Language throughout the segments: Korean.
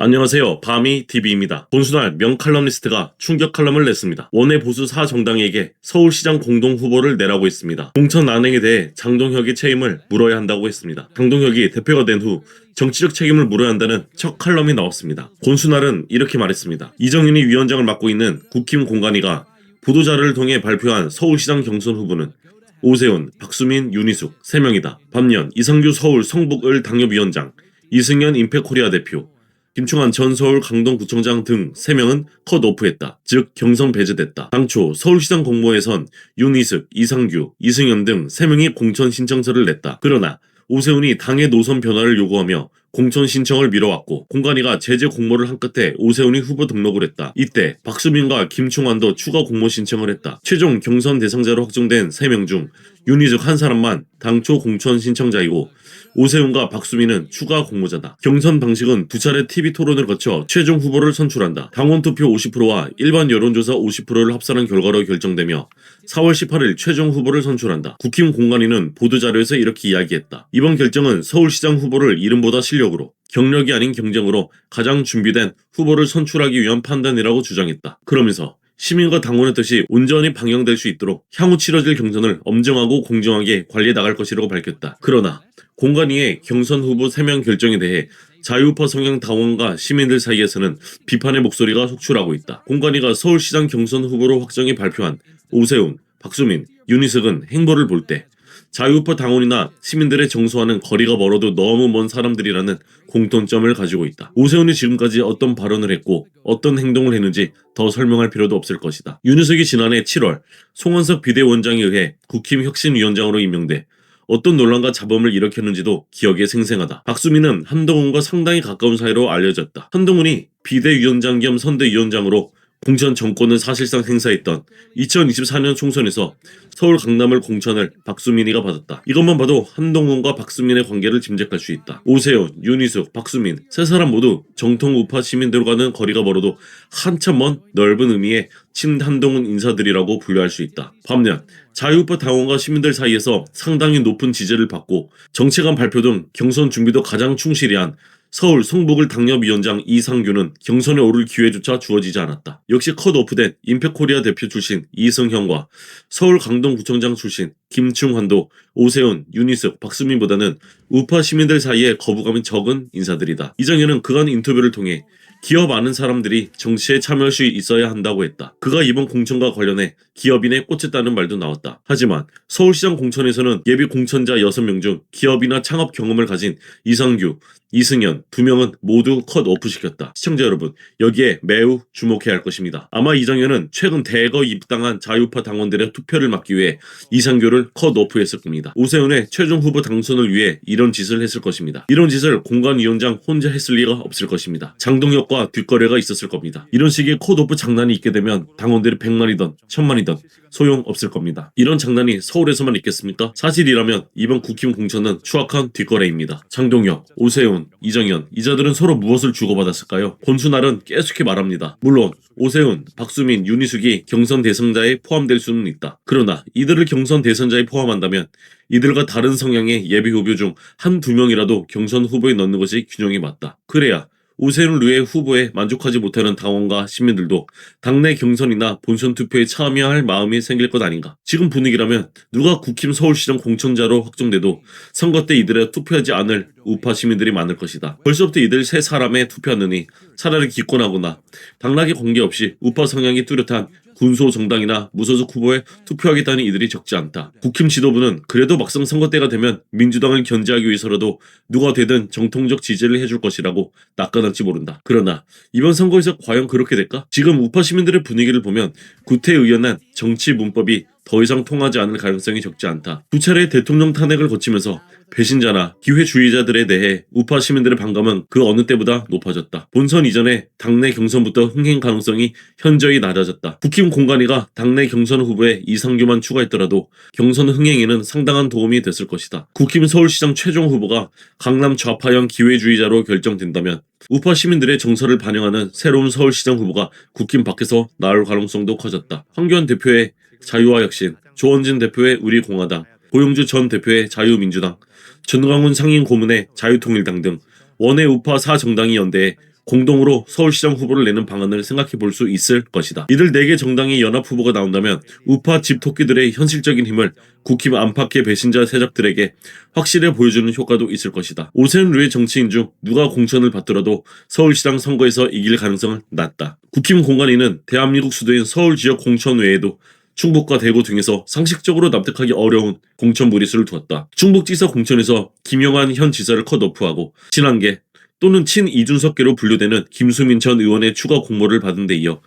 안녕하세요. 바미TV입니다. 본순할 명칼럼니스트가 충격 칼럼을 냈습니다. 원외 보수 4정당에게 서울시장 공동 후보를 내라고 했습니다. 공천 난행에 대해 장동혁의 책임을 물어야 한다고 했습니다. 장동혁이 대표가 된 후 정치적 책임을 물어야 한다는 첫 칼럼이 나왔습니다. 권순할은 이렇게 말했습니다. 이정현이 위원장을 맡고 있는 국힘 공관위가 보도자료를 통해 발표한 서울시장 경선 후보는 오세훈, 박수민, 윤희숙 3명이다. 반면 이상규 서울 성북을 당협위원장, 이승현 임팩코리아 대표, 김충환 전 서울 강동구청장 등 3명은 컷오프했다. 즉 경선 배제됐다. 당초 서울시장 공모에선 윤희숙, 이상규, 이승현 등 3명이 공천 신청서를 냈다. 그러나 오세훈이 당의 노선 변화를 요구하며 공천 신청을 미뤄왔고 공관위가 제재 공모를 한 끝에 오세훈이 후보 등록을 했다. 이때 박수민과 김충환도 추가 공모 신청을 했다. 최종 경선 대상자로 확정된 3명 중 윤희숙 한 사람만 당초 공천 신청자이고 오세훈과 박수민은 추가 공모자다. 경선 방식은 두 차례 TV 토론을 거쳐 최종 후보를 선출한다. 당원 투표 50%와 일반 여론조사 50%를 합산한 결과로 결정되며 4월 18일 최종 후보를 선출한다. 국힘 공관위는 보도자료에서 이렇게 이야기했다. 이번 결정은 서울시장 후보를 이름보다 실력으로, 경력이 아닌 경쟁으로 가장 준비된 후보를 선출하기 위한 판단이라고 주장했다. 그러면서 시민과 당원의 뜻이 온전히 반영될 수 있도록 향후 치러질 경선을 엄정하고 공정하게 관리해 나갈 것이라고 밝혔다. 그러나 공관위의 경선 후보 3명 결정에 대해 자유우파 성향 당원과 시민들 사이에서는 비판의 목소리가 속출하고 있다. 공관위가 서울시장 경선 후보로 확정해 발표한 오세훈, 박수민, 윤희숙은 행보를 볼 때 자유우파 당원이나 시민들의 정서와는 거리가 멀어도 너무 먼 사람들이라는 공통점을 가지고 있다. 오세훈이 지금까지 어떤 발언을 했고 어떤 행동을 했는지 더 설명할 필요도 없을 것이다. 윤희숙이 지난해 7월 송원석 비대위원장에 의해 국힘 혁신위원장으로 임명돼 어떤 논란과 잡음을 일으켰는지도 기억에 생생하다. 박수민은 한동훈과 상당히 가까운 사이로 알려졌다. 한동훈이 비대위원장 겸 선대위원장으로 공천 정권을 사실상 행사했던 2024년 총선에서 서울 강남을 공천을 박수민이가 받았다. 이것만 봐도 한동훈과 박수민의 관계를 짐작할 수 있다. 오세훈, 윤희숙, 박수민 세 사람 모두 정통 우파 시민들과는 거리가 멀어도 한참 먼 넓은 의미의 친한동훈 인사들이라고 분류할 수 있다. 반면 자유우파 당원과 시민들 사이에서 상당히 높은 지지를 받고 정책안 발표 등 경선 준비도 가장 충실히 한 서울 성북을 당협위원장 이상규는 경선에 오를 기회조차 주어지지 않았다. 역시 컷오프된 임팩코리아 대표 출신 이승현과 서울 강동구청장 출신 김충환도 오세훈, 윤희숙, 박수민보다는 우파 시민들 사이에 거부감이 적은 인사들이다. 이정현은 그간 인터뷰를 통해 기업 아는 사람들이 정치에 참여할 수 있어야 한다고 했다. 그가 이번 공천과 관련해 기업인에 꽂혔다는 말도 나왔다. 하지만 서울시장 공천에서는 예비 공천자 6명 중 기업이나 창업 경험을 가진 이상규, 이승현 2명은 모두 컷오프 시켰다. 시청자 여러분, 여기에 매우 주목해야 할 것입니다. 아마 이정현은 최근 대거 입당한 자유파 당원들의 투표를 막기 위해 이상규를 컷오프했을 겁니다. 오세훈의 최종 후보 당선을 위해 이런 짓을 했을 것입니다. 이런 짓을 공관위원장 혼자 했을 리가 없을 것입니다. 장동혁과 뒷거래가 있었을 겁니다. 이런 식의 컷오프 장난이 있게 되면 당원들이 100만이든 1000만이든 소용없을 겁니다. 이런 장난이 서울에서만 있겠습니까? 사실이라면 이번 국힘 공천은 추악한 뒷거래입니다. 장동혁, 오세훈, 이정현 이자들은 서로 무엇을 주고받았을까요? 권순할은 계속해 말합니다. 물론 오세훈, 박수민, 윤희숙이 경선 대상자에 포함될 수는 있다. 그러나 이들을 경선 대상자에 포함한다면 이들과 다른 성향의 예비 후보 중 한두 명이라도 경선 후보에 넣는 것이 균형이 맞다. 그래야 오세훈을 위해 후보에 만족하지 못하는 당원과 시민들도 당내 경선이나 본선 투표에 참여할 마음이 생길 것 아닌가. 지금 분위기라면 누가 국힘 서울시장 공천자로 확정돼도 선거 때 이들에 투표하지 않을 우파 시민들이 많을 것이다. 벌써부터 이들 세 사람에 투표하느니 차라리 기권하거나 당락에 관계없이 우파 성향이 뚜렷한 군소 정당이나 무소속 후보에 투표하겠다는 이들이 적지 않다. 국힘 지도부는 그래도 막상 선거 때가 되면 민주당을 견제하기 위해서라도 누가 되든 정통적 지지를 해줄 것이라고 낚아놨지 모른다. 그러나 이번 선거에서 과연 그렇게 될까? 지금 우파 시민들의 분위기를 보면 구태의연한 정치 문법이 더 이상 통하지 않을 가능성이 적지 않다. 두 차례 대통령 탄핵을 거치면서 배신자나 기회주의자들에 대해 우파 시민들의 반감은 그 어느 때보다 높아졌다. 본선 이전에 당내 경선부터 흥행 가능성이 현저히 낮아졌다. 국힘 공관위가 당내 경선 후보에 이상규만 추가했더라도 경선 흥행에는 상당한 도움이 됐을 것이다. 국힘 서울시장 최종 후보가 강남 좌파형 기회주의자로 결정된다면 우파 시민들의 정서를 반영하는 새로운 서울시장 후보가 국힘 밖에서 나올 가능성도 커졌다. 황교안 대표의 자유와혁신, 조원진 대표의 우리공화당, 고용주 전 대표의 자유민주당, 전광훈 상임 고문의 자유통일당 등 원외 우파 4정당이 연대해 공동으로 서울시장 후보를 내는 방안을 생각해 볼 수 있을 것이다. 이들 4개 정당의 연합 후보가 나온다면 우파 집토끼들의 현실적인 힘을 국힘 안팎의 배신자 세력들에게 확실히 보여주는 효과도 있을 것이다. 오세훈 류의 정치인 중 누가 공천을 받더라도 서울시장 선거에서 이길 가능성은 낮다. 국힘 공관위는 대한민국 수도인 서울 지역 공천 외에도 충북과 대구 등에서 상식적으로 납득하기 어려운 공천 무리수를 두었다. 충북지사 공천에서 김영환 현 지사를 컷오프하고 친한계 또는 친이준석계로 분류되는 김수민 전 의원의 추가 공모를 받은 데 이어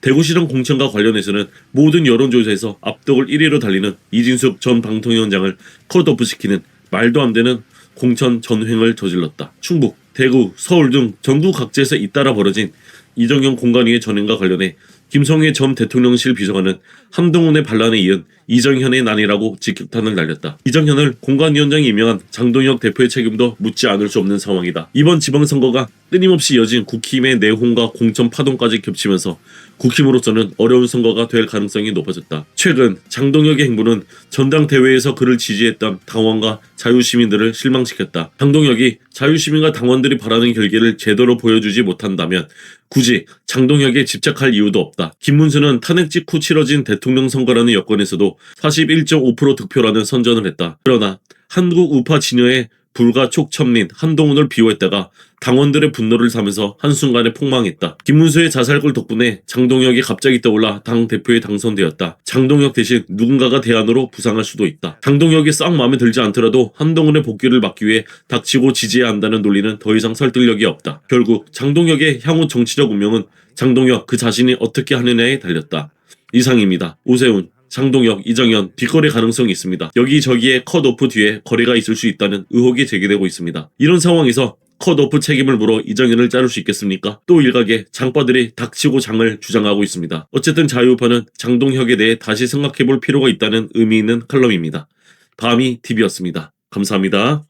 대구시장 공천과 관련해서는 모든 여론조사에서 압도를 1위로 달리는 이진숙 전 방통위원장을 컷오프시키는 말도 안 되는 공천 전횡을 저질렀다. 충북, 대구, 서울 등 전국 각지에서 잇따라 벌어진 이정현 공관위의 전횡과 관련해 김성회 전 대통령실 비서관은 한동훈의 반란에 이은 이정현의 난이라고 직격탄을 날렸다. 이정현을 공관위원장이 임명한 장동혁 대표의 책임도 묻지 않을 수 없는 상황이다. 이번 지방선거가 끊임없이 이어진 국힘의 내홍과 공천 파동까지 겹치면서 국힘으로서는 어려운 선거가 될 가능성이 높아졌다. 최근 장동혁의 행보는 전당대회에서 그를 지지했던 당원과 자유시민들을 실망시켰다. 장동혁이 자유시민과 당원들이 바라는 결계를 제대로 보여주지 못한다면 굳이 장동혁에 집착할 이유도 없다. 김문수는 탄핵 직후 치러진 대통령 선거라는 여건에서도 41.5% 득표라는 선전을 했다. 그러나 한국 우파 진영의 불가촉천민 한동훈을 비호했다가 당원들의 분노를 사면서 한순간에 폭망했다. 김문수의 자살골 덕분에 장동혁이 갑자기 떠올라 당대표에 당선되었다. 장동혁 대신 누군가가 대안으로 부상할 수도 있다. 장동혁이 싹 마음에 들지 않더라도 한동훈의 복귀를 막기 위해 닥치고 지지해야 한다는 논리는 더 이상 설득력이 없다. 결국 장동혁의 향후 정치적 운명은 장동혁 그 자신이 어떻게 하느냐에 달렸다. 이상입니다. 오세훈, 장동혁, 이정현 뒷거래 가능성이 있습니다. 여기저기에 컷오프 뒤에 거래가 있을 수 있다는 의혹이 제기되고 있습니다. 이런 상황에서 컷오프 책임을 물어 이정현을 자를 수 있겠습니까? 또 일각의 장빠들이 닥치고 장을 주장하고 있습니다. 어쨌든 자유우파는 장동혁에 대해 다시 생각해볼 필요가 있다는 의미 있는 칼럼입니다. 밤이 TV였습니다. 감사합니다.